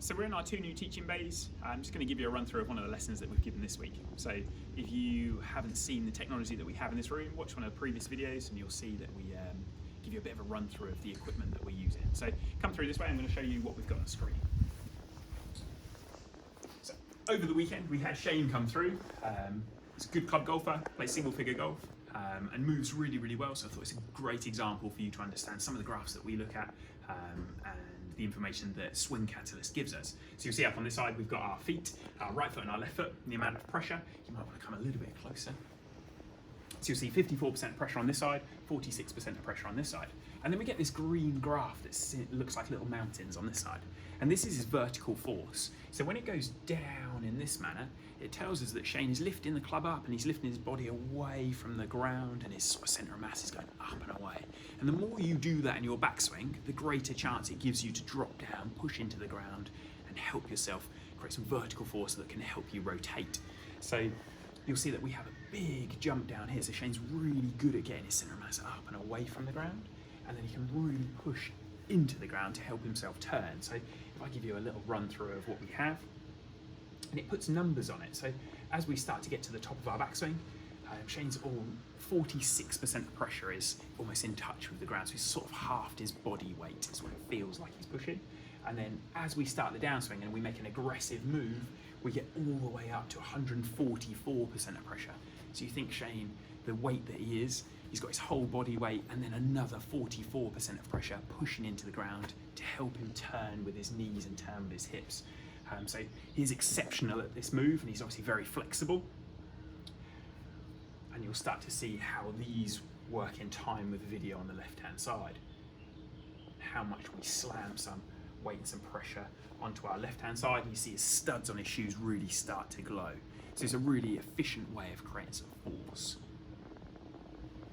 So we're in our 2 new teaching bays. I'm just going to give you a run through of one of the lessons that we've given this week. So if you haven't seen the technology that we have in this room, watch one of the previous videos and you'll see that we give you a bit of a run through of the equipment that we're using. So come through this way, I'm going to show you what we've got on the screen. So over the weekend we had Shane come through. He's a good club golfer, plays single figure golf and moves really, really well. So I thought it's a great example for you to understand some of the graphs that we look at and the information that Swing Catalyst gives us. So you'll see up on this side, we've got our feet, our right foot and our left foot, and the amount of pressure. You might want to come a little bit closer. So you'll see 54% pressure on this side, 46% of pressure on this side. And then we get this green graph that looks like little mountains on this side. And this is his vertical force. So when it goes down in this manner, it tells us that Shane is lifting the club up and he's lifting his body away from the ground and his sort of centre of mass is going up and away. And the more you do that in your backswing, the greater chance it gives you to drop down, push into the ground and help yourself create some vertical force that can help you rotate. So you'll see that we have a big jump down here. So Shane's really good at getting his centre of mass up and away from the ground. And then he can really push into the ground to help himself turn. So if I give you a little run through of what we have, and it puts numbers on it. So as we start to get to the top of our backswing, Shane's 46% of pressure is almost in touch with the ground. So he's sort of halved his body weight is what it feels like he's pushing. And then as we start the downswing and we make an aggressive move, we get all the way up to 144% of pressure. So you think Shane, the weight that he is, he's got his whole body weight and then another 44% of pressure pushing into the ground to help him turn with his knees and turn with his hips. So he's exceptional at this move and he's obviously very flexible. And you'll start to see how these work in time with the video on the left-hand side. How much we slam some weight and some pressure onto our left-hand side, and you see his studs on his shoes really start to glow. So it's a really efficient way of creating some force.